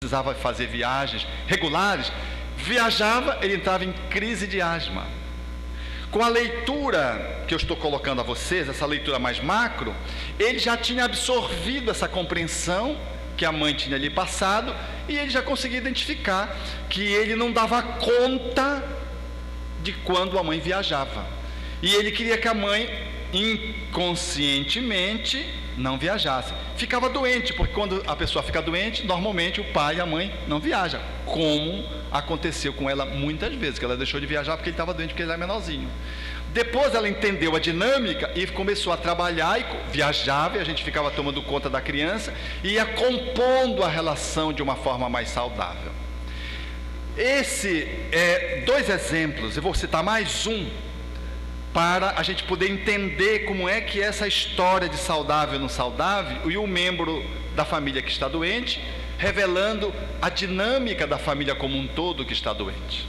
precisava fazer viagens regulares, viajava, ele entrava em crise de asma. Com a leitura que eu estou colocando a vocês, essa leitura mais macro, ele já tinha absorvido essa compreensão que a mãe tinha lhe passado, e ele já conseguia identificar que ele não dava conta de quando a mãe viajava. E ele queria que a mãe, inconscientemente, não viajasse. Ficava doente, porque quando a pessoa fica doente, normalmente o pai e a mãe não viajam, como aconteceu com ela muitas vezes, que ela deixou de viajar porque ele estava doente, porque ele era menorzinho. Depois ela entendeu a dinâmica e começou a trabalhar, e viajava, e a gente ficava tomando conta da criança e ia compondo a relação de uma forma mais saudável. Dois exemplos, eu vou citar mais um, para a gente poder entender como é que essa história de saudável e não saudável, e o membro da família que está doente, revelando a dinâmica da família como um todo que está doente.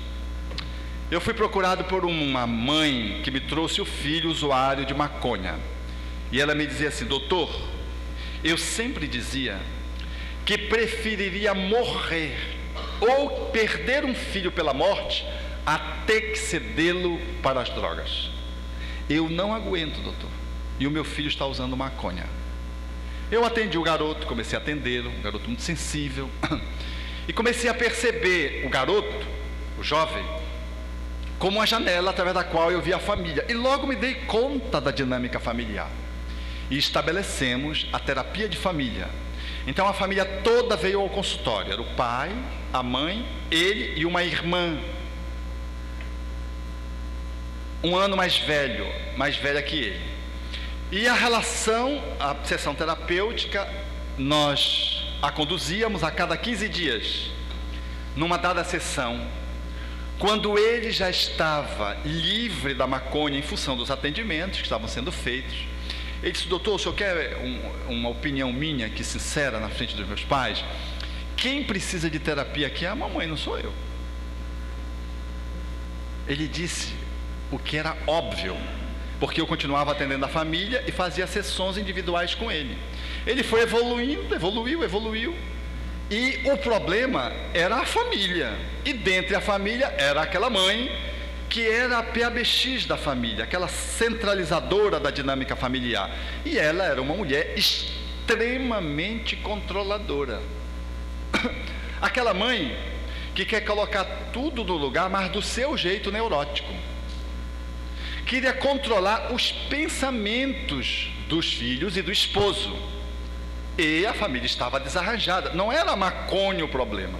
Eu fui procurado por uma mãe que me trouxe o filho usuário de maconha, e ela me dizia assim: doutor, eu sempre dizia que preferiria morrer ou perder um filho pela morte a ter que cedê-lo para as drogas. Eu não aguento, doutor, e o meu filho está usando maconha. Eu atendi o garoto, comecei a atendê-lo, um garoto muito sensível, e comecei a perceber o garoto, o jovem, como uma janela através da qual eu via a família, e logo me dei conta da dinâmica familiar, e estabelecemos a terapia de família. Então a família toda veio ao consultório, era o pai, a mãe, ele e uma irmã, um ano mais velha que ele. E a relação, a sessão terapêutica, nós a conduzíamos a cada 15 dias, numa dada sessão. Quando ele já estava livre da maconha em função dos atendimentos que estavam sendo feitos, ele disse: doutor, o senhor quer uma opinião minha aqui, sincera, na frente dos meus pais? Quem precisa de terapia aqui é a mamãe, não sou eu. Ele disse o que era óbvio, porque eu continuava atendendo a família e fazia sessões individuais com ele. Ele foi evoluindo, evoluiu, e o problema era a família, e dentre a família era aquela mãe, que era a PABX da família, aquela centralizadora da dinâmica familiar, e ela era uma mulher extremamente controladora. Aquela mãe que quer colocar tudo no lugar, mas do seu jeito neurótico. Queria controlar os pensamentos dos filhos e do esposo. E a família estava desarranjada. Não era a maconha o problema,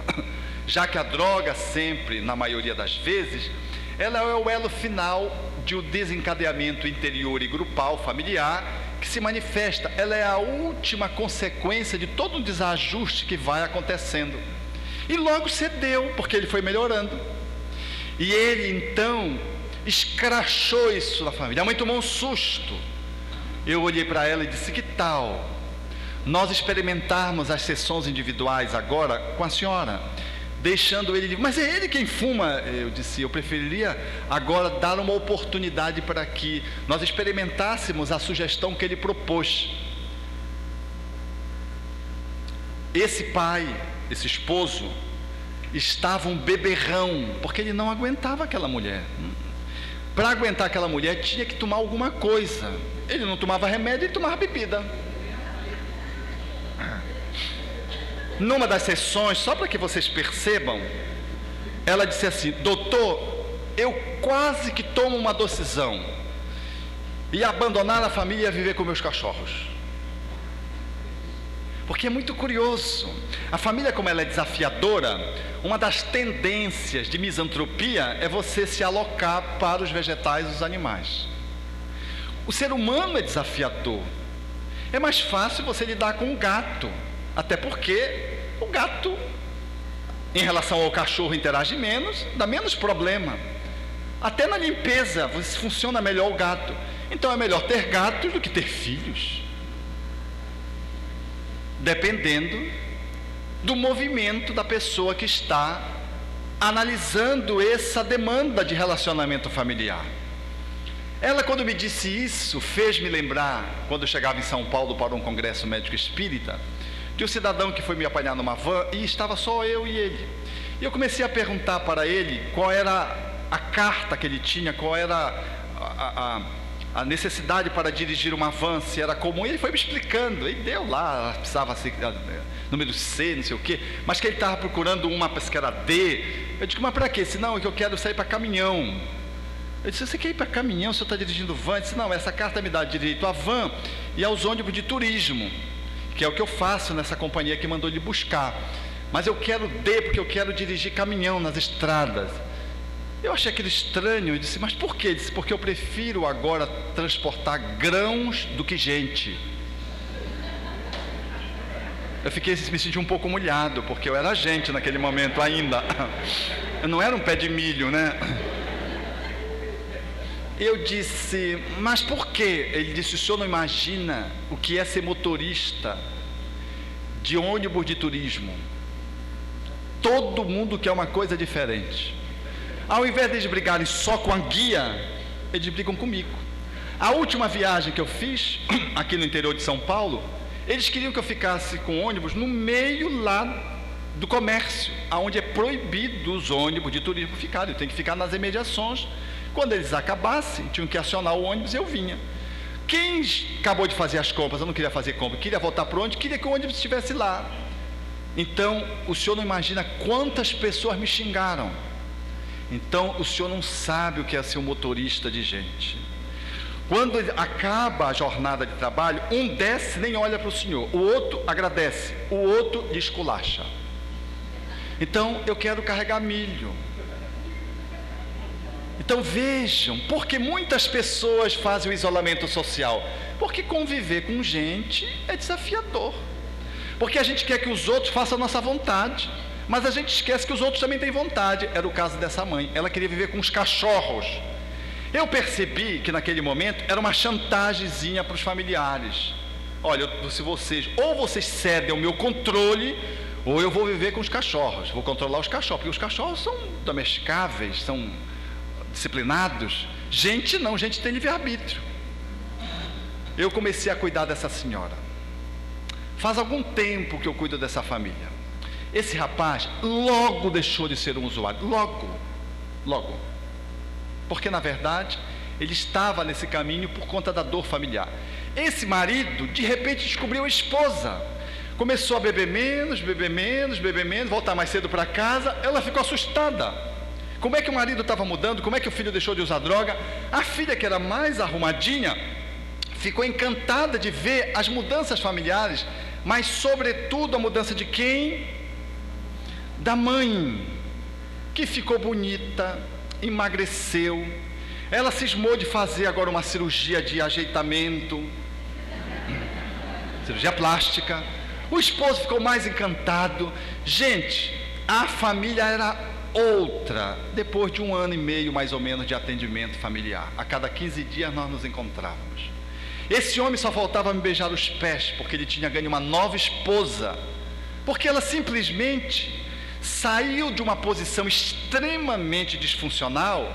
já que a droga sempre, na maioria das vezes, ela é o elo final de um desencadeamento interior e grupal familiar que se manifesta. Ela é a última consequência de todo um desajuste que vai acontecendo. E logo cedeu, porque ele foi melhorando. E ele então escrachou isso na família. A mãe tomou um susto. Eu olhei para ela e disse: que tal nós experimentarmos as sessões individuais agora com a senhora, deixando ele... Mas é ele quem fuma. Eu disse: eu preferiria agora dar uma oportunidade para que nós experimentássemos a sugestão que ele propôs. Esse pai, esse esposo, estava um beberrão, porque ele não aguentava aquela mulher. Para aguentar aquela mulher tinha que tomar alguma coisa. Ele não tomava remédio, ele tomava bebida. Numa das sessões, só para que vocês percebam, ela disse assim: doutor, eu quase que tomo uma decisão e abandonar a família e viver com meus cachorros. Porque é muito curioso, a família, como ela é desafiadora, uma das tendências de misantropia é você se alocar para os vegetais e os animais. O ser humano é desafiador. É mais fácil você lidar com um gato, até porque o gato, em relação ao cachorro, interage menos, dá menos problema. Até na limpeza funciona melhor o gato. Então é melhor ter gatos do que ter filhos, dependendo do movimento da pessoa que está analisando essa demanda de relacionamento familiar. Ela, quando me disse isso, fez-me lembrar, quando eu chegava em São Paulo para um congresso médico espírita, de um cidadão que foi me apanhar numa van e estava só eu e ele. E eu comecei a perguntar para ele qual era a carta que ele tinha, qual era a necessidade para dirigir uma van, se era comum. E ele foi me explicando, ele deu lá, precisava ser número C, não sei o quê, mas que ele estava procurando uma que era D. Eu digo, mas para quê? Ele disse, não, é que eu quero sair para caminhão. Eu disse, você quer ir para caminhão, o senhor está dirigindo van? Ele disse, não, essa carta me dá direito à van e aos ônibus de turismo, que é o que eu faço nessa companhia que mandou ele buscar. Mas eu quero D, porque eu quero dirigir caminhão nas estradas. Eu achei aquilo estranho, eu disse, mas por quê? Ele disse, porque eu prefiro agora transportar grãos do que gente. Eu me senti um pouco humilhado, porque eu era gente naquele momento ainda. Eu não era um pé de milho, né? Eu disse, mas por quê? Ele disse, o senhor não imagina o que é ser motorista de ônibus de turismo. Todo mundo quer uma coisa diferente. Ao invés de eles brigarem só com a guia, eles brigam comigo. A última viagem que eu fiz, aqui no interior de São Paulo, eles queriam que eu ficasse com ônibus no meio lá do comércio, onde é proibido os ônibus de turismo ficarem. Eu tenho que ficar nas imediações. Quando eles acabassem, tinham que acionar o ônibus e eu vinha. Quem acabou de fazer as compras, eu não queria fazer compra, queria voltar para onde? Queria que o ônibus estivesse lá. Então, o senhor não imagina quantas pessoas me xingaram. Então, o senhor não sabe o que é ser um motorista de gente. Quando acaba a jornada de trabalho, um desce nem olha para o senhor, o outro agradece, o outro lhe esculacha. Então, eu quero carregar milho. Então vejam, porque muitas pessoas fazem o isolamento social? Porque conviver com gente é desafiador. Porque a gente quer que os outros façam a nossa vontade, mas a gente esquece que os outros também têm vontade. Era o caso dessa mãe, ela queria viver com os cachorros. Eu percebi que naquele momento era uma chantagemzinha para os familiares. Olha, se vocês, ou vocês cedem ao meu controle, ou eu vou viver com os cachorros, vou controlar os cachorros, porque os cachorros são domesticáveis, são disciplinados. Gente não, gente tem livre-arbítrio. Eu comecei a cuidar dessa senhora. Faz algum tempo que eu cuido dessa família. Esse rapaz logo deixou de ser um usuário, logo. Porque na verdade ele estava nesse caminho por conta da dor familiar. Esse marido de repente descobriu a esposa, começou a beber menos, voltar mais cedo para casa. Ela ficou assustada. Como é que o marido estava mudando? Como é que o filho deixou de usar droga? A filha, que era mais arrumadinha, ficou encantada de ver as mudanças familiares, mas sobretudo a mudança de quem? Da mãe, que ficou bonita, emagreceu. Ela cismou de fazer agora uma cirurgia de ajeitamento, cirurgia plástica. O esposo ficou mais encantado. Gente, a família era outra, depois de 1 ano e meio mais ou menos de atendimento familiar. A cada 15 dias nós nos encontrávamos. Esse homem só faltava me beijar os pés, porque ele tinha ganho uma nova esposa, porque ela simplesmente saiu de uma posição extremamente disfuncional,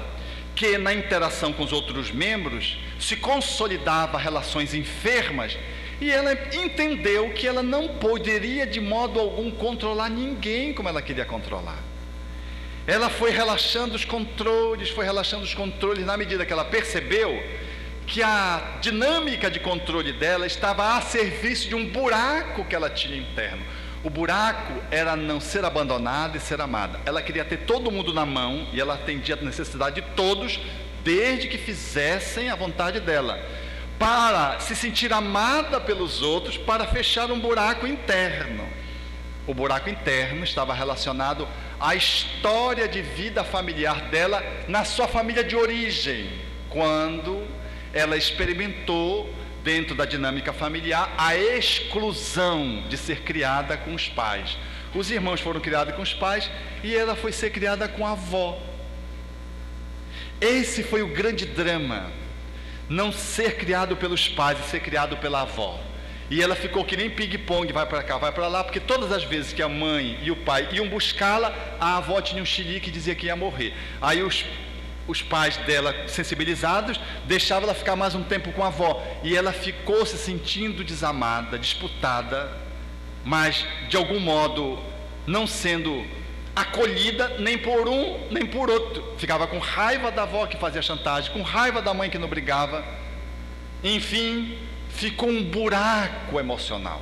que na interação com os outros membros se consolidava relações enfermas, e ela entendeu que ela não poderia de modo algum controlar ninguém como ela queria controlar. Ela foi relaxando os controles, na medida que ela percebeu que a dinâmica de controle dela estava a serviço de um buraco que ela tinha interno. O buraco era não ser abandonada e ser amada. Ela queria ter todo mundo na mão e ela atendia a necessidade de todos, desde que fizessem a vontade dela, para se sentir amada pelos outros, para fechar um buraco interno. O buraco interno estava relacionado à história de vida familiar dela na sua família de origem, quando ela experimentou, dentro da dinâmica familiar, a exclusão de ser criada com os pais. Os irmãos foram criados com os pais e ela foi ser criada com a avó. Esse foi o grande drama, não ser criado pelos pais e ser criado pela avó. E ela ficou que nem ping-pong, vai para cá, vai para lá, porque todas as vezes que a mãe e o pai iam buscá-la, a avó tinha um xilique e dizia que ia morrer. Aí os pais dela, sensibilizados, deixavam ela ficar mais um tempo com a avó, e ela ficou se sentindo desamada, disputada, mas de algum modo não sendo acolhida nem por um nem por outro. Ficava com raiva da avó que fazia chantagem, com raiva da mãe que não brigava. Enfim, ficou um buraco emocional.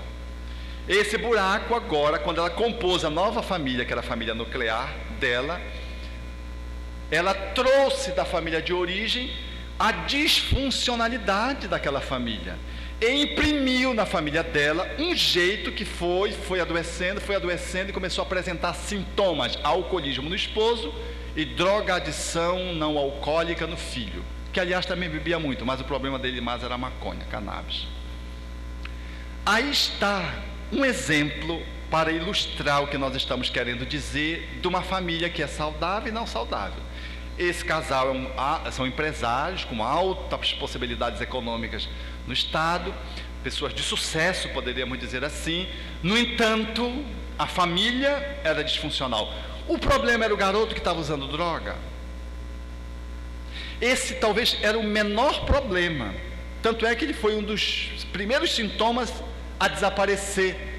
Esse buraco agora, quando ela compôs a nova família, que era a família nuclear dela, ela trouxe da família de origem a disfuncionalidade daquela família e imprimiu na família dela um jeito que foi adoecendo e começou a apresentar sintomas: alcoolismo no esposo e drogadição não alcoólica no filho, que aliás também bebia muito, mas o problema dele mais era a maconha, cannabis. Aí está um exemplo para ilustrar o que nós estamos querendo dizer de uma família que é saudável e não saudável. Esse casal são empresários com altas possibilidades econômicas no estado, pessoas de sucesso, poderíamos dizer assim. No entanto, a família era disfuncional. O problema era o garoto que estava usando droga. Esse talvez era o menor problema, tanto é que ele foi um dos primeiros sintomas a desaparecer.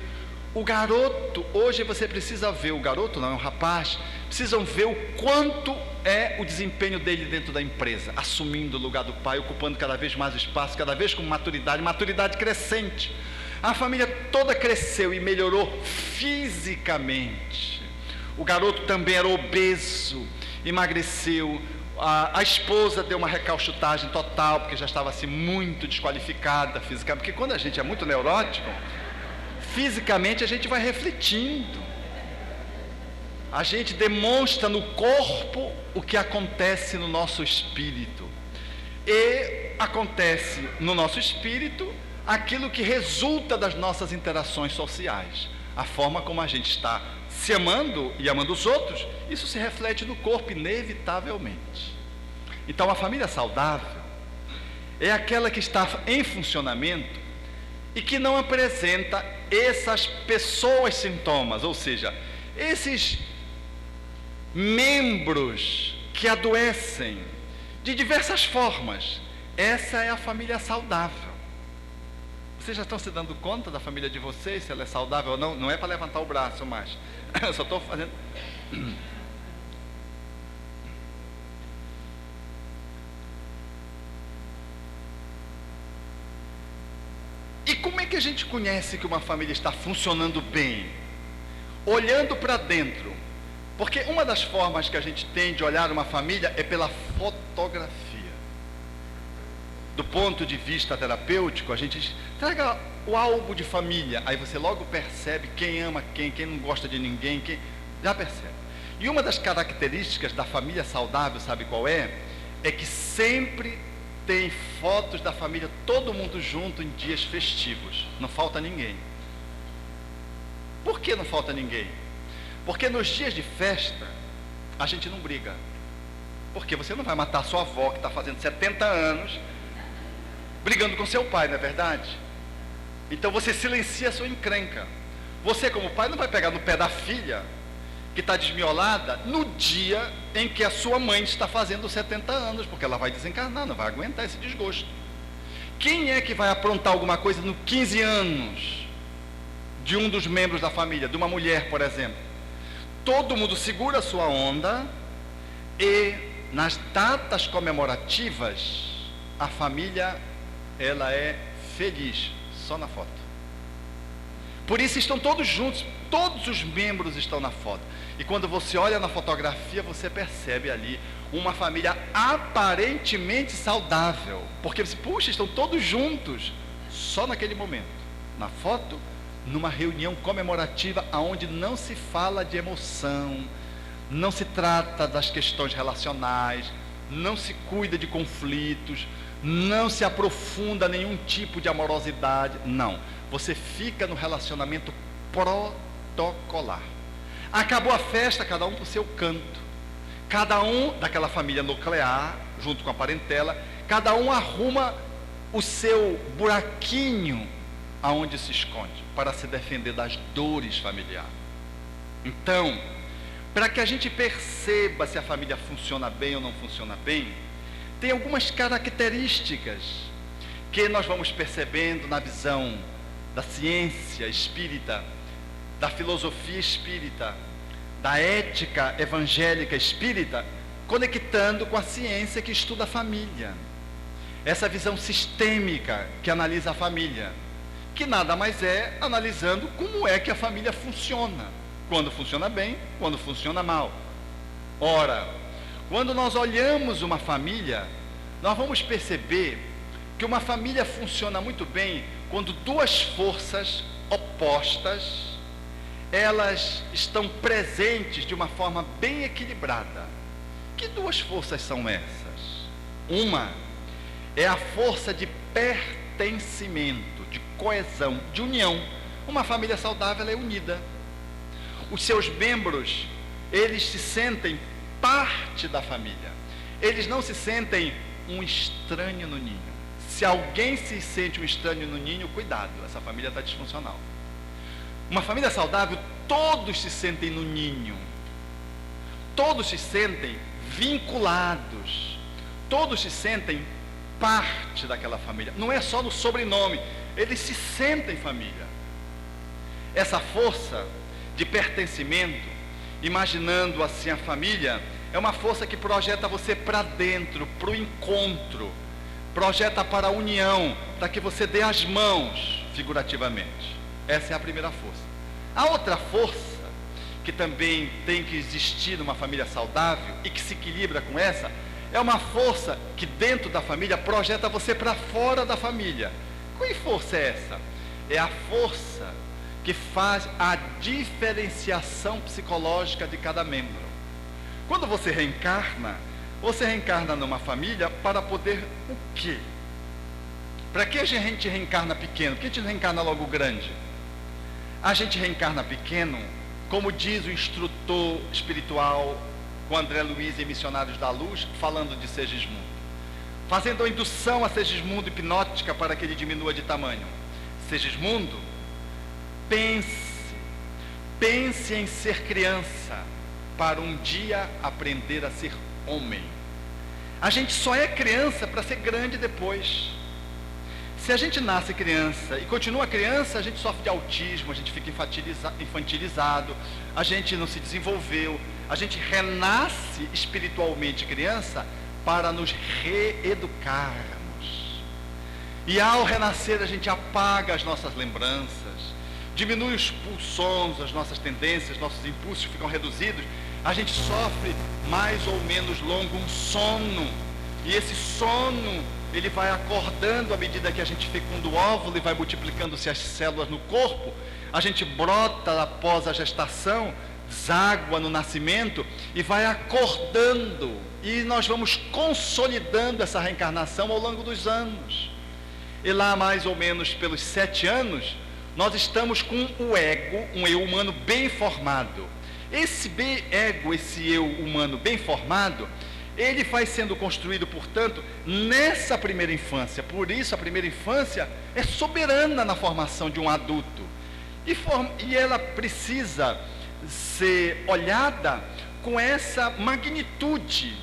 O garoto, hoje você precisa ver, o garoto não é um rapaz, precisam ver o quanto é o desempenho dele dentro da empresa, assumindo o lugar do pai, ocupando cada vez mais espaço, cada vez com maturidade crescente. A família toda cresceu e melhorou fisicamente. O garoto também era obeso, emagreceu. A esposa deu uma recalchutagem total, porque já estava assim muito desqualificada fisicamente, porque quando a gente é muito neurótico, fisicamente a gente vai refletindo, a gente demonstra no corpo o que acontece no nosso espírito, e acontece no nosso espírito aquilo que resulta das nossas interações sociais, a forma como a gente está se amando e amando os outros. Isso se reflete no corpo inevitavelmente. Então a família saudável é aquela que está em funcionamento e que não apresenta essas pessoas sintomas, ou seja, esses membros que adoecem de diversas formas. Essa é a família saudável. Vocês já estão se dando conta da família de vocês, se ela é saudável ou não? Não é para levantar o braço mais, eu só estou fazendo... E como é que a gente conhece que uma família está funcionando bem? Olhando para dentro. Porque uma das formas que a gente tem de olhar uma família é pela fotografia. Do ponto de vista terapêutico, a gente traga o álbum de família, aí você logo percebe quem ama quem não gosta de ninguém, quem já percebe. E uma das características da família saudável, sabe qual é? É que sempre tem fotos da família, todo mundo junto em dias festivos, não falta ninguém. Por que não falta ninguém? Porque nos dias de festa a gente não briga, porque você não vai matar sua avó que está fazendo 70 anos brigando com seu pai, não é verdade? Então você silencia a sua encrenca. Você, como pai, não vai pegar no pé da filha que está desmiolada no dia em que a sua mãe está fazendo 70 anos, porque ela vai desencarnar, não vai aguentar esse desgosto. Quem é que vai aprontar alguma coisa no 15 anos de um dos membros da família, de uma mulher, por exemplo? Todo mundo segura a sua onda e nas datas comemorativas a família, ela é feliz, só na foto. Por isso estão todos juntos, todos os membros estão na foto. E quando você olha na fotografia, você percebe ali uma família aparentemente saudável, porque você, puxa, estão todos juntos, só naquele momento. Na foto, numa reunião comemorativa, onde não se fala de emoção, não se trata das questões relacionais, não se cuida de conflitos, não se aprofunda nenhum tipo de amorosidade, não. Você fica no relacionamento protocolar. Acabou a festa, cada um para o seu canto. Cada um daquela família nuclear, junto com a parentela, cada um arruma o seu buraquinho aonde se esconde, para se defender das dores familiares. Então, para que a gente perceba se a família funciona bem ou não funciona bem, tem algumas características que nós vamos percebendo na visão da ciência espírita, da filosofia espírita, da ética evangélica espírita, conectando com a ciência que estuda a família. Essa visão sistêmica que analisa a família, que nada mais é analisando como é que a família funciona, quando funciona bem, quando funciona mal. Ora, quando nós olhamos uma família, nós vamos perceber que uma família funciona muito bem quando duas forças opostas, elas estão presentes de uma forma bem equilibrada. Que duas forças são essas? Uma é a força de pertencimento, de coesão, de união. Uma família saudável, ela é unida. Os seus membros, eles se sentem parte da família. Eles não se sentem um estranho no ninho. Se alguém se sente um estranho no ninho, cuidado, essa família está disfuncional. Uma família saudável, todos se sentem no ninho. Todos se sentem vinculados. Todos se sentem parte daquela família. Não é só no sobrenome, eles se sentem família. Essa força de pertencimento, imaginando assim a família, é uma força que projeta você para dentro, para o encontro, projeta para a união, para que você dê as mãos, figurativamente. Essa é a primeira força. A outra força, que também tem que existir numa família saudável e que se equilibra com essa, é uma força que dentro da família projeta você para fora da família. Que força é essa? É a força que faz a diferenciação psicológica de cada membro. Quando você reencarna numa família para poder o quê? Para que a gente reencarna pequeno? Por que a gente não reencarna logo grande? A gente reencarna pequeno, como diz o instrutor espiritual com André Luiz em Missionários da Luz, falando de Segismundo, fazendo a indução a Segismundo hipnótica para que ele diminua de tamanho. Segismundo, pense em ser criança para um dia aprender a ser homem. A gente só é criança para ser grande depois. Se a gente nasce criança e continua criança, a gente sofre de autismo, a gente fica infantilizado, a gente não se desenvolveu, a gente renasce espiritualmente criança para nos reeducarmos. E ao renascer a gente apaga as nossas lembranças, diminui os pulsões, as nossas tendências, nossos impulsos ficam reduzidos, a gente sofre mais ou menos longo um sono, e esse sono ele vai acordando à medida que a gente fecunda o óvulo e vai multiplicando-se as células no corpo. A gente brota após a gestação, deságua no nascimento e vai acordando, e nós vamos consolidando essa reencarnação ao longo dos anos. E lá mais ou menos pelos 7 anos, nós estamos com o ego, um eu humano bem formado. Esse ego, esse eu humano bem formado, ele vai sendo construído, portanto, nessa primeira infância. Por isso a primeira infância é soberana na formação de um adulto. E ela precisa ser olhada com essa magnitude.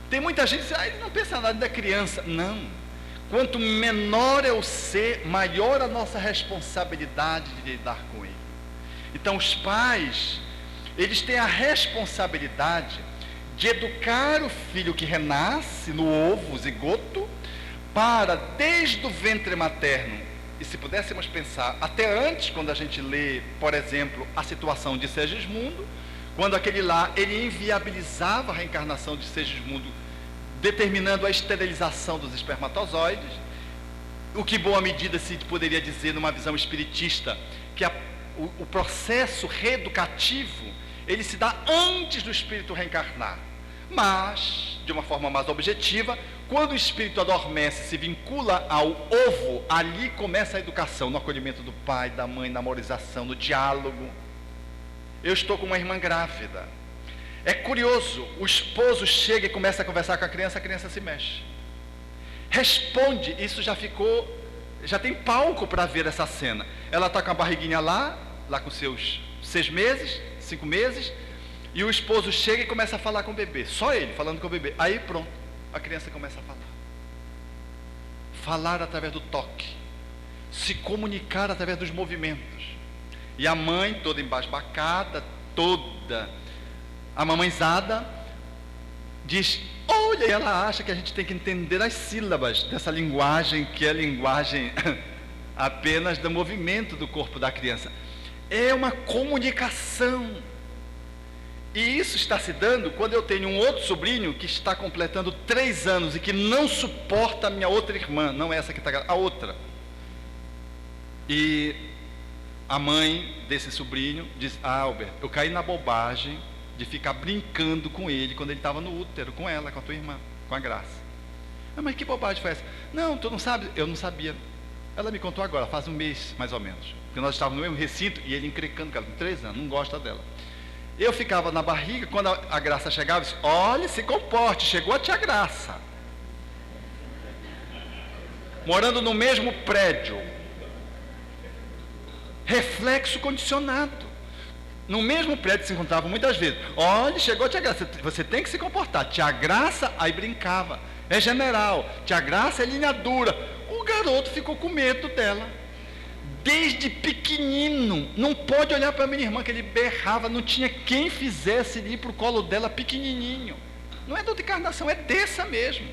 Tem muita gente que diz, ele não pensa nada da criança. Não. Quanto menor é o ser, maior a nossa responsabilidade de lidar com ele. Então os pais, eles têm a responsabilidade de educar o filho que renasce no ovo zigoto para, desde o ventre materno, e se pudéssemos pensar até antes, quando a gente lê, por exemplo, a situação de Segismundo, quando aquele lá, ele inviabilizava a reencarnação de Segismundo, determinando a esterilização dos espermatozoides, o que, boa medida, se poderia dizer numa visão espiritista, que o processo reeducativo, ele se dá antes do espírito reencarnar. Mas, de uma forma mais objetiva, quando o espírito adormece, se vincula ao ovo, ali começa a educação, no acolhimento do pai, da mãe, na memorização, no diálogo. Eu estou com uma irmã grávida. É curioso, o esposo chega e começa a conversar com a criança se mexe. Responde, isso já tem palco para ver essa cena. Ela está com a barriguinha lá com seus 6 meses, 5 meses, e o esposo chega e começa a falar com o bebê, só ele falando com o bebê. Aí pronto, a criança começa a falar através do toque, se comunicar através dos movimentos. E a mãe, toda embasbacada, toda amamãezada, diz: olha, e ela acha que a gente tem que entender as sílabas dessa linguagem, que é linguagem apenas do movimento do corpo da criança. É uma comunicação. E isso está se dando quando eu tenho um outro sobrinho que está completando 3 anos e que não suporta a minha outra irmã, não essa que está, a outra. E a mãe desse sobrinho diz: Albert, eu caí na bobagem de ficar brincando com ele quando ele estava no útero, com ela, com a tua irmã, com a Graça. Mas que bobagem foi essa? Não, tu não sabe? Eu não sabia. Ela me contou agora, faz um mês mais ou menos, porque nós estávamos no mesmo recinto e ele encrencando com ela, com 3 anos, não gosta dela. Eu ficava na barriga, quando a Graça chegava, eu disse: olha, se comporte, chegou a tia Graça. Morando no mesmo prédio. Reflexo condicionado. No mesmo prédio se encontravam muitas vezes. Olha, chegou a tia Graça, você tem que se comportar. Tia Graça, aí brincava. É general. Tia Graça é linha dura. O garoto ficou com medo dela. Desde pequenino, não pode olhar para a minha irmã, que ele berrava, não tinha quem fizesse ele ir para o colo dela pequenininho. Não é dor de encarnação, é dessa mesmo.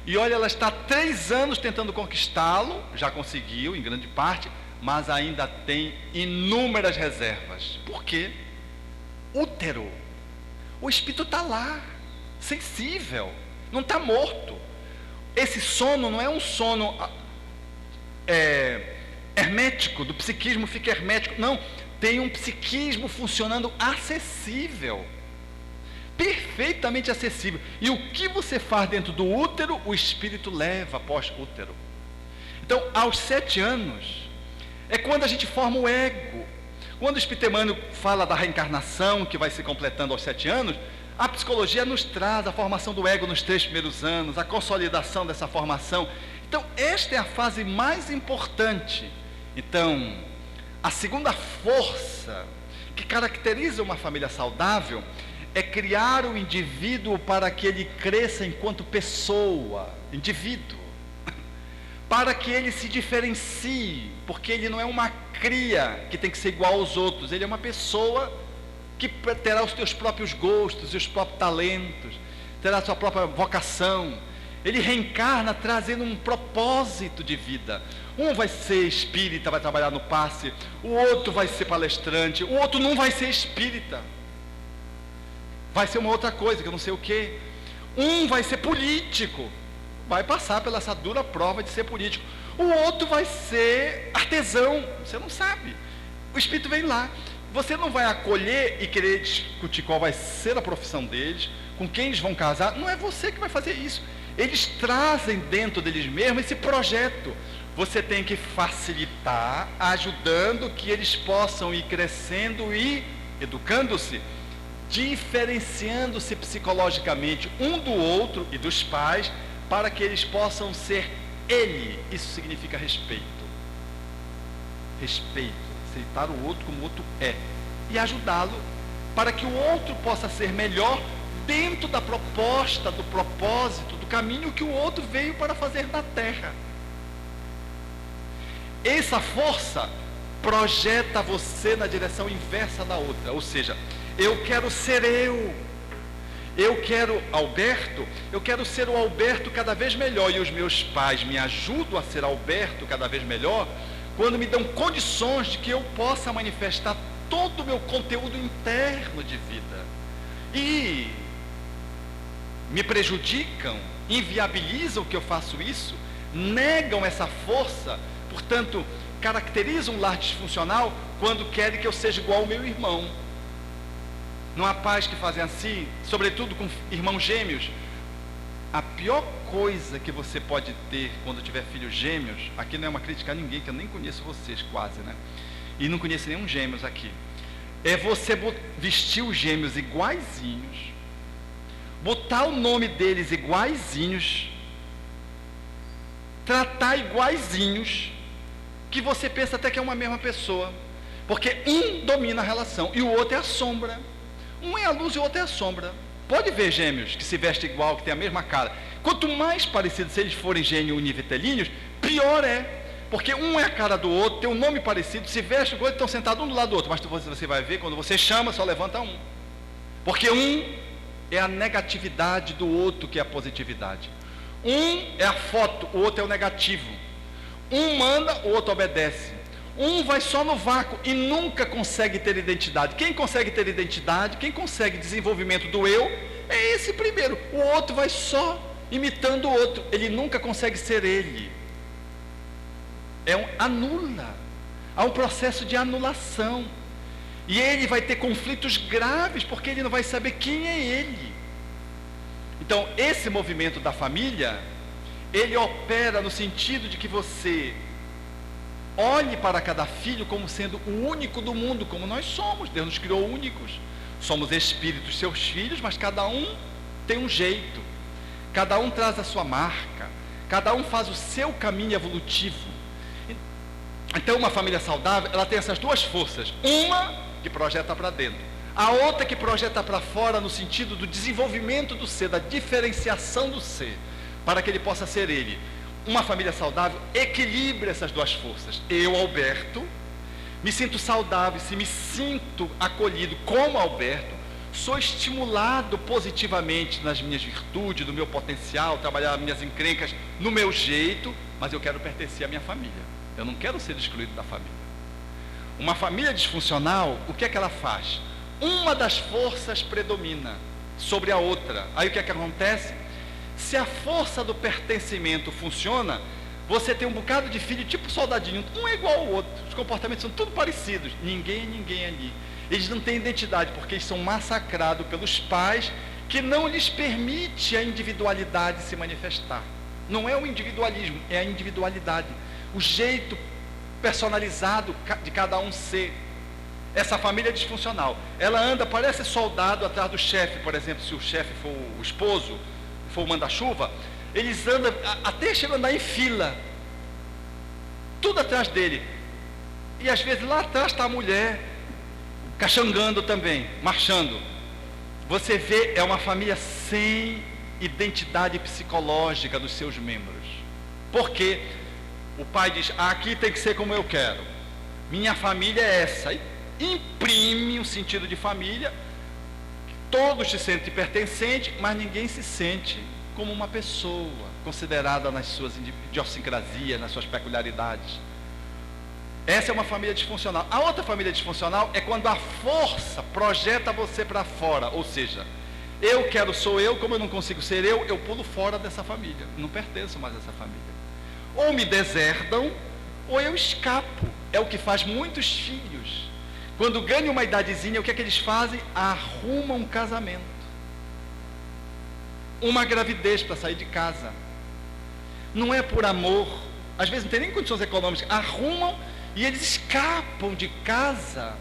E olha, ela está há 3 anos tentando conquistá-lo, já conseguiu em grande parte, mas ainda tem inúmeras reservas. Por quê? Útero. O espírito está lá, sensível, não está morto. Esse sono não é um sono hermético, do psiquismo fica hermético. Não, tem um psiquismo funcionando acessível, perfeitamente acessível. E o que você faz dentro do útero, o espírito leva após útero. Então, aos 7 anos, é quando a gente forma o ego. Quando o Espírito Emmanuel fala da reencarnação, que vai se completando aos 7 anos, a psicologia nos traz a formação do ego nos 3 primeiros anos, a consolidação dessa formação. Então, esta é a fase mais importante. Então, a segunda força que caracteriza uma família saudável é criar o indivíduo para que ele cresça enquanto pessoa, indivíduo, para que ele se diferencie, porque ele não é uma cria que tem que ser igual aos outros, ele é uma pessoa que terá os seus próprios gostos, os próprios talentos, terá a sua própria vocação. Ele reencarna trazendo um propósito de vida. Um vai ser espírita, vai trabalhar no passe, o outro vai ser palestrante, o outro não vai ser espírita, vai ser uma outra coisa, que eu não sei o que. Um vai ser político, vai passar pela essa dura prova de ser político. O outro vai ser artesão, você não sabe. O espírito vem lá. Você não vai acolher e querer discutir qual vai ser a profissão deles, com quem eles vão casar. Não é você que vai fazer isso. Eles trazem dentro deles mesmos esse projeto. Você tem que facilitar, ajudando que eles possam ir crescendo e educando-se, diferenciando-se psicologicamente um do outro e dos pais, para que eles possam ser ele. Isso significa respeito. Respeito, aceitar o outro como o outro é, e ajudá-lo para que o outro possa ser melhor dentro da proposta, do propósito, do caminho que o outro veio para fazer na Terra. Essa força projeta você na direção inversa da outra, ou seja, eu quero ser eu quero Alberto, eu quero ser o Alberto cada vez melhor, e os meus pais me ajudam a ser Alberto cada vez melhor, quando me dão condições de que eu possa manifestar todo o meu conteúdo interno de vida, e me prejudicam, inviabilizam que eu faço isso, negam essa força, portanto, caracterizam um lar disfuncional quando querem que eu seja igual ao meu irmão. Não há pais que fazem assim, sobretudo com irmãos gêmeos. A pior coisa que você pode ter quando tiver filhos gêmeos, aqui não é uma crítica a ninguém, que eu nem conheço vocês quase, né? E não conheço nenhum gêmeos aqui. É você vestir os gêmeos iguaizinhos, botar o nome deles iguaizinhos, tratar iguaizinhos, que você pensa até que é uma mesma pessoa, porque um domina a relação e o outro é a sombra. Um é a luz e o outro é a sombra. Pode ver gêmeos que se vestem igual, que tem a mesma cara. Quanto mais parecidos eles forem gêmeos univitelíneos, pior é, Porque um é a cara do outro, tem um nome parecido, se veste igual, estão sentados um do lado do outro, mas você vai ver, quando você chama, só levanta um. Porque um é a negatividade do outro que é a positividade. Um é a foto, o outro é o negativo. Um manda, o outro obedece. Um vai só no vácuo e nunca consegue ter identidade. Quem consegue ter identidade, quem consegue desenvolvimento do eu, é esse primeiro. O outro vai só imitando o outro, ele nunca consegue ser ele. Anula. Há um processo de anulação. E ele vai ter conflitos graves, porque ele não vai saber quem é ele. Então, esse movimento da família, ele opera no sentido de que você olhe para cada filho como sendo o único do mundo, como nós somos. Deus nos criou únicos. Somos espíritos, seus filhos, mas cada um tem um jeito. Cada um traz a sua marca. Cada um faz o seu caminho evolutivo. Então, uma família saudável, ela tem essas duas forças. Uma que projeta para dentro. A outra que projeta para fora no sentido do desenvolvimento do ser, da diferenciação do ser, para que ele possa ser ele. Uma família saudável equilibra essas duas forças. Eu, Alberto, me sinto saudável, se me sinto acolhido como Alberto, sou estimulado positivamente nas minhas virtudes, no meu potencial, trabalhar as minhas encrencas no meu jeito, mas eu quero pertencer à minha família. Eu não quero ser excluído da família. Uma família disfuncional, o que é que ela faz? Uma das forças predomina sobre a outra. Aí o que é que acontece? Se a força do pertencimento funciona, você tem um bocado de filho tipo soldadinho, um é igual ao outro, os comportamentos são tudo parecidos, ninguém é ninguém ali. Eles não têm identidade, porque eles são massacrados pelos pais, que não lhes permite a individualidade se manifestar. Não é o individualismo, é a individualidade, o jeito personalizado de cada um ser. Essa família é disfuncional, ela anda, parece soldado atrás do chefe, por exemplo, se o chefe for o esposo, for o manda-chuva, eles andam, até chegam a andar em fila, tudo atrás dele, e às vezes lá atrás está a mulher, caxangando também, marchando. Você vê, é uma família sem identidade psicológica dos seus membros. Por quê? O pai diz, aqui tem que ser como eu quero, minha família é essa, e imprime um sentido de família, todos se sentem pertencentes, mas ninguém se sente como uma pessoa, considerada nas suas idiosincrasias, nas suas peculiaridades. Essa é uma família disfuncional. A outra família disfuncional é quando a força projeta você para fora, ou seja, eu quero, sou eu, como eu não consigo ser eu pulo fora dessa família, não pertenço mais a essa família. Ou me desertam, ou eu escapo. É o que faz muitos filhos. Quando ganham uma idadezinha, o que é que eles fazem? Arrumam um casamento, uma gravidez para sair de casa. Não é por amor, às vezes não tem nem condições econômicas, arrumam e eles escapam de casa.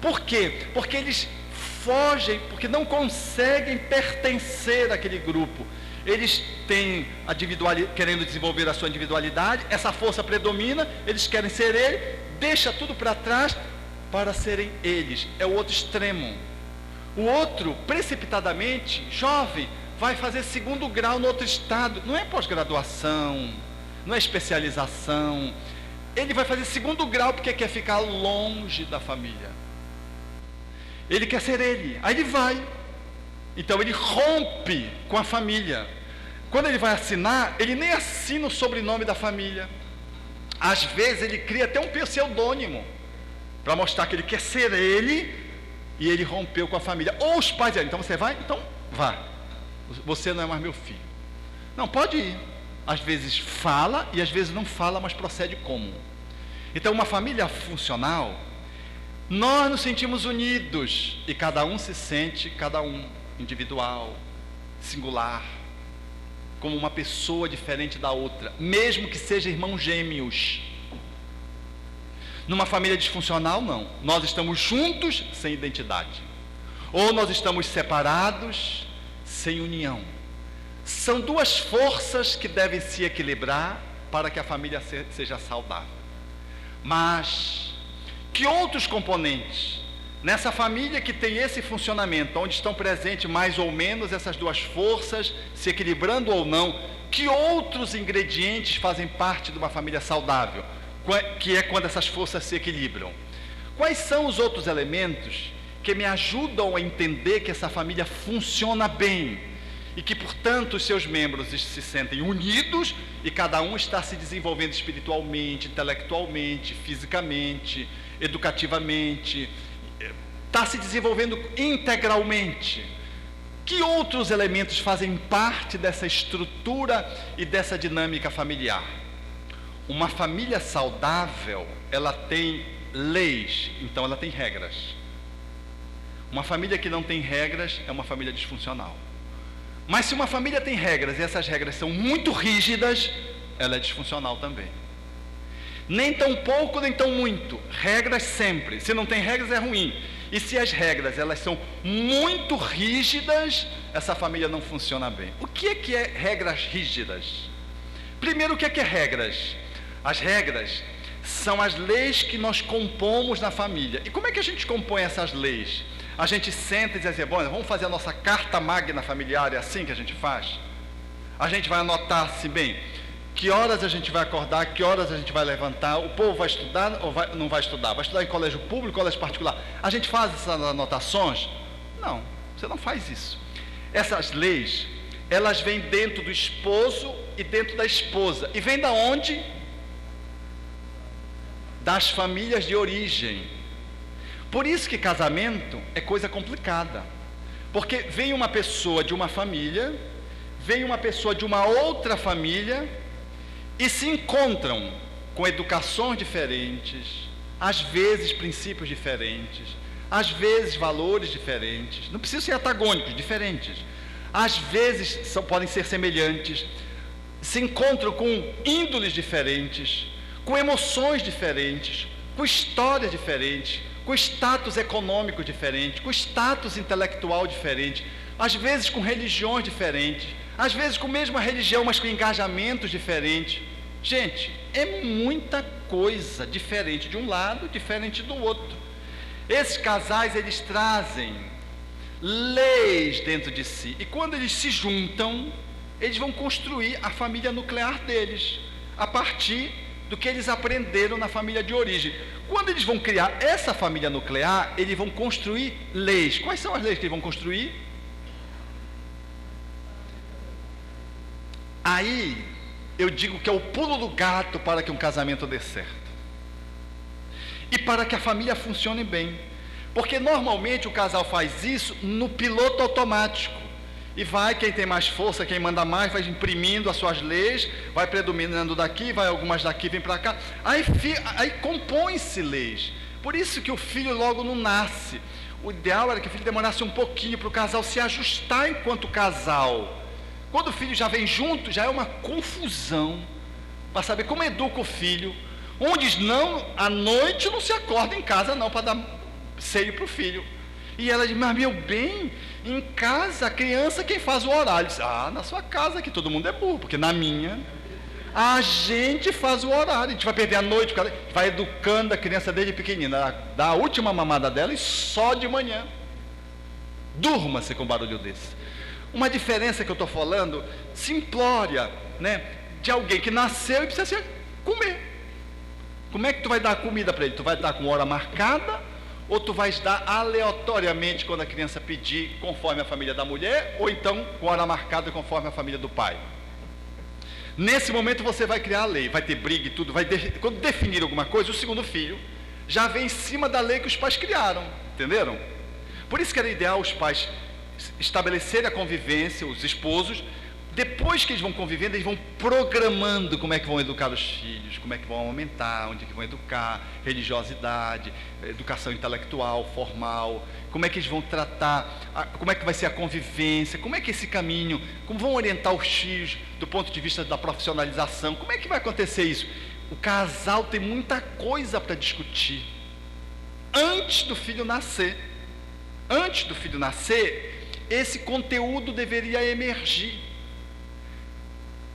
Por quê? Porque eles fogem, porque não conseguem pertencer àquele grupo. Eles têm a individualidade, querendo desenvolver a sua individualidade, essa força predomina, eles querem ser ele, deixa tudo para trás para serem eles. É o outro extremo. O outro, precipitadamente, jovem, vai fazer segundo grau no outro estado. Não é pós-graduação, não é especialização. Ele vai fazer segundo grau porque quer ficar longe da família. Ele quer ser ele, aí ele vai. Então ele rompe com a família. Quando ele vai assinar, ele nem assina o sobrenome da família. Às vezes ele cria até um pseudônimo, para mostrar que ele quer ser ele, e ele rompeu com a família. Ou os pais dizem, então você vai? Então vá. Você não é mais meu filho. Não, pode ir. Às vezes fala, e às vezes não fala, mas procede como. Então uma família funcional, nós nos sentimos unidos, e cada um se sente, cada um individual, singular, como uma pessoa diferente da outra, mesmo que sejam irmãos gêmeos. Numa família disfuncional, não. Nós estamos juntos sem identidade. Ou nós estamos separados sem união. São duas forças que devem se equilibrar para que a família seja saudável. Mas que outros componentes nessa família que tem esse funcionamento, onde estão presentes mais ou menos essas duas forças, se equilibrando ou não, que outros ingredientes fazem parte de uma família saudável? que é quando essas forças se equilibram. Quais são os outros elementos que me ajudam a entender que essa família funciona bem e que, portanto, os seus membros se sentem unidos e cada um está se desenvolvendo espiritualmente, intelectualmente, fisicamente, educativamente, está se desenvolvendo integralmente? Que outros elementos fazem parte dessa estrutura e dessa dinâmica familiar? Uma família saudável, ela tem leis, então ela tem regras. Uma família que não tem regras é uma família disfuncional. Mas se uma família tem regras e essas regras são muito rígidas, ela é disfuncional também. Nem tão pouco, nem tão muito. Regras sempre. Se não tem regras é ruim. E se as regras elas são muito rígidas, essa família não funciona bem. O que é regras rígidas? Primeiro, o que é regras? As regras são as leis que nós compomos na família. E como é que a gente compõe essas leis? A gente senta e diz assim, bom, vamos fazer a nossa carta magna familiar, é assim que a gente faz? A gente vai anotar assim, bem, que horas a gente vai acordar, que horas a gente vai levantar, o povo vai estudar ou não vai estudar? Vai estudar em colégio público, colégio particular? A gente faz essas anotações? Não, você não faz isso. Essas leis, elas vêm dentro do esposo e dentro da esposa. E vêm da onde? Das famílias de origem. Por isso que casamento é coisa complicada. Porque vem uma pessoa de uma família, vem uma pessoa de uma outra família, e se encontram com educações diferentes, às vezes princípios diferentes, às vezes valores diferentes, não precisam ser antagônicos, diferentes, às vezes podem ser semelhantes, se encontram com índoles diferentes, com emoções diferentes, com histórias diferentes, com status econômico diferente, com status intelectual diferente, às vezes com religiões diferentes, às vezes com a mesma religião, mas com engajamentos diferentes. Gente, é muita coisa diferente de um lado, diferente do outro. Esses casais, eles trazem leis dentro de si, e quando eles se juntam, eles vão construir a família nuclear deles, a partir do que eles aprenderam na família de origem. Quando eles vão criar essa família nuclear, eles vão construir leis. Quais são as leis que eles vão construir? Aí, eu digo que é o pulo do gato para que um casamento dê certo. E para que a família funcione bem. Porque normalmente o casal faz isso no piloto automático. E vai, quem tem mais força, quem manda mais, vai imprimindo as suas leis, vai predominando daqui, vai algumas daqui, vem para cá. Aí compõem-se leis. Por isso que o filho logo não nasce. O ideal era que o filho demorasse um pouquinho para o casal se ajustar enquanto casal. Quando o filho já vem junto, já é uma confusão para saber como educa o filho. Um diz, não, à noite não se acorda em casa não, para dar seio para o filho. E ela diz, mas meu bem, em casa, a criança quem faz o horário. Diz, na sua casa que todo mundo é burro, porque na minha, a gente faz o horário, a gente vai perder a noite, vai educando a criança desde pequenina, dá a última mamada dela e só de manhã. Durma-se com um barulho desse. Uma diferença que eu estou falando, simplória, né, de alguém que nasceu e precisa comer. Como é que tu vai dar comida para ele? Tu vai dar com hora marcada? Ou tu vais dar aleatoriamente quando a criança pedir, conforme a família da mulher, ou então com hora marcada conforme a família do pai? Nesse momento você vai criar a lei, vai ter briga e tudo, quando definir alguma coisa, o segundo filho já vem em cima da lei que os pais criaram, entenderam? Por isso que era ideal os pais estabelecerem a convivência, os esposos, depois que eles vão convivendo, eles vão programando como é que vão educar os filhos, como é que vão aumentar, onde é que vão educar, religiosidade, educação intelectual, formal, como é que eles vão tratar, como é que vai ser a convivência, como é que esse caminho, como vão orientar os filhos do ponto de vista da profissionalização, como é que vai acontecer isso? O casal tem muita coisa para discutir antes do filho nascer. Antes do filho nascer, esse conteúdo deveria emergir.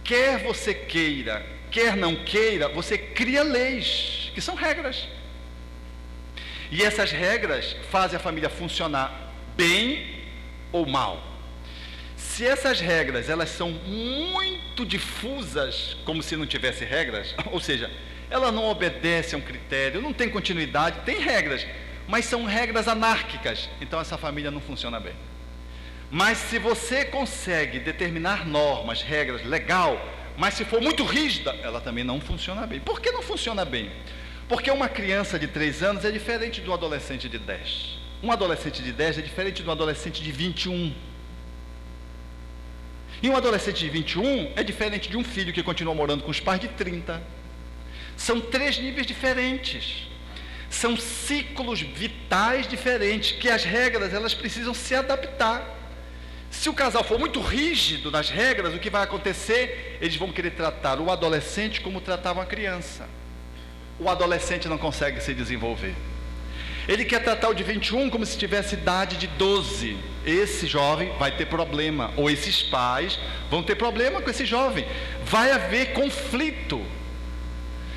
Quer você queira, quer não queira, você cria leis, que são regras. E essas regras fazem a família funcionar bem ou mal. Se essas regras, elas são muito difusas, como se não tivesse regras, ou seja, ela não obedece a um critério, não tem continuidade, tem regras, mas são regras anárquicas, então essa família não funciona bem. Mas se você consegue determinar normas, regras, legal, mas se for muito rígida, ela também não funciona bem. Por que não funciona bem? Porque uma criança de 3 anos é diferente de um adolescente de 10. Um adolescente de 10 é diferente de um adolescente de 21. E um adolescente de 21 é diferente de um filho que continua morando com os pais de 30. São 3 níveis diferentes. São ciclos vitais diferentes, que as regras elas precisam se adaptar. Se o casal for muito rígido nas regras, o que vai acontecer? Eles vão querer tratar o adolescente como tratavam a criança. O adolescente não consegue se desenvolver. Ele quer tratar o de 21 como se tivesse idade de 12. Esse jovem vai ter problema, ou esses pais vão ter problema com esse jovem. Vai haver conflito.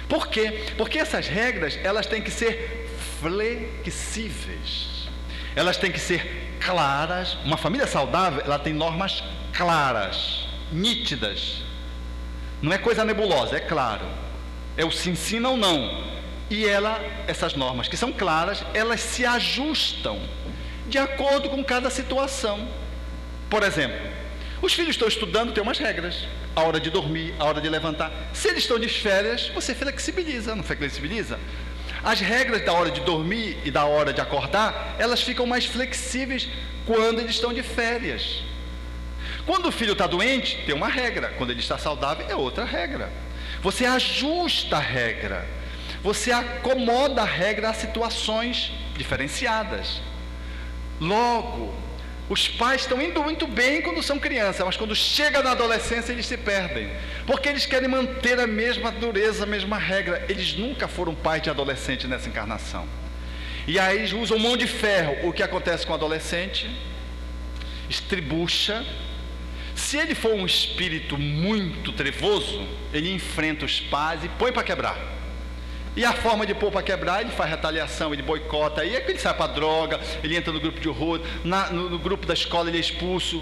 Por quê? Porque essas regras, elas têm que ser flexíveis. Elas têm que ser claras. Uma família saudável, ela tem normas claras, nítidas. Não é coisa nebulosa, é claro. É o sim, ou não. E essas normas que são claras, elas se ajustam de acordo com cada situação. Por exemplo, os filhos estão estudando, tem umas regras. A hora de dormir, a hora de levantar. Se eles estão de férias, você flexibiliza, não flexibiliza? As regras da hora de dormir e da hora de acordar, elas ficam mais flexíveis quando eles estão de férias. Quando o filho está doente, tem uma regra. Quando ele está saudável, é outra regra. Você ajusta a regra. Você acomoda a regra a situações diferenciadas. Logo, os pais estão indo muito bem quando são crianças, mas quando chega na adolescência eles se perdem, porque eles querem manter a mesma dureza, a mesma regra. Eles nunca foram pais de adolescente nessa encarnação. E aí eles usam mão de ferro. O que acontece com o adolescente? Estribucha. Se ele for um espírito muito trevoso, ele enfrenta os pais e põe para quebrar. E a forma de pôr para quebrar, ele faz retaliação, ele boicota, aí é que ele sai para droga, ele entra no grupo de horror, no grupo da escola ele é expulso.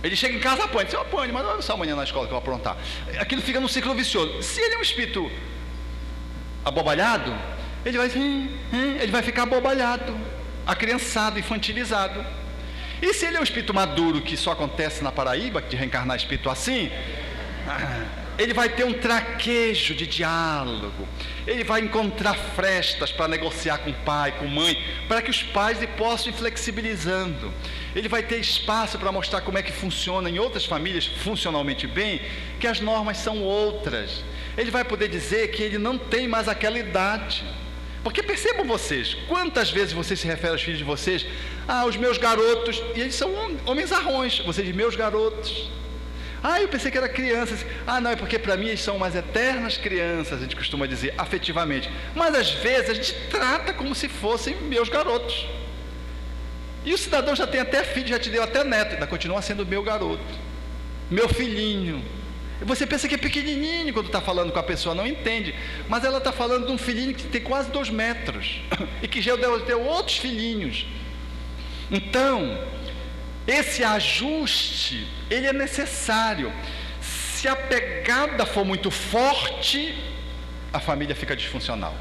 Ele chega em casa, apanha, eu apanho, mas não é só amanhã na escola que eu vou aprontar. Aquilo fica num ciclo vicioso. Se ele é um espírito abobalhado, ele vai ficar abobalhado, acriançado, infantilizado. E se ele é um espírito maduro, que só acontece na Paraíba, de reencarnar espírito assim, ele vai ter um traquejo de diálogo, ele vai encontrar frestas para negociar com o pai, com a mãe, para que os pais possam ir flexibilizando. Ele vai ter espaço para mostrar como é que funciona em outras famílias, funcionalmente bem, que as normas são outras. Ele vai poder dizer que ele não tem mais aquela idade. Porque percebam vocês, quantas vezes vocês se referem aos filhos de vocês, os meus garotos, e eles são homens arrões, vocês dizem, meus garotos. Eu pensei que era crianças. Não, é porque para mim eles são umas eternas crianças, a gente costuma dizer, afetivamente. Mas às vezes a gente trata como se fossem meus garotos. E o cidadão já tem até filho, já te deu até neto, ainda continua sendo meu garoto, meu filhinho. E você pensa que é pequenininho quando está falando com a pessoa, não entende. Mas ela está falando de um filhinho que tem quase 2 metros e que já deu outros filhinhos. Então, esse ajuste, ele é necessário. Se a pegada for muito forte, a família fica disfuncional.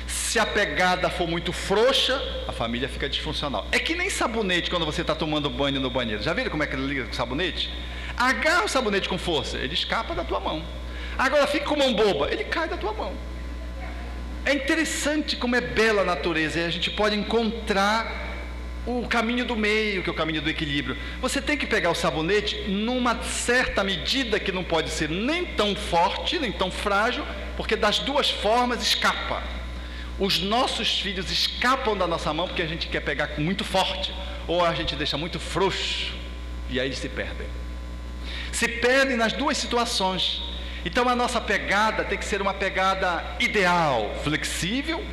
Se a pegada for muito frouxa, a família fica disfuncional. É que nem sabonete quando você está tomando banho no banheiro. Já viram como é que ele liga com o sabonete? Agarra o sabonete com força, ele escapa da tua mão. Agora fica com mão boba, ele cai da tua mão. É interessante como é bela a natureza, e a gente pode encontrar o caminho do meio, que é o caminho do equilíbrio. Você tem que pegar o sabonete numa certa medida, que não pode ser nem tão forte, nem tão frágil, porque das duas formas escapa. Os nossos filhos escapam da nossa mão porque a gente quer pegar muito forte, ou a gente deixa muito frouxo, e aí eles se perdem. Se perdem nas duas situações. Então a nossa pegada tem que ser uma pegada ideal, flexível,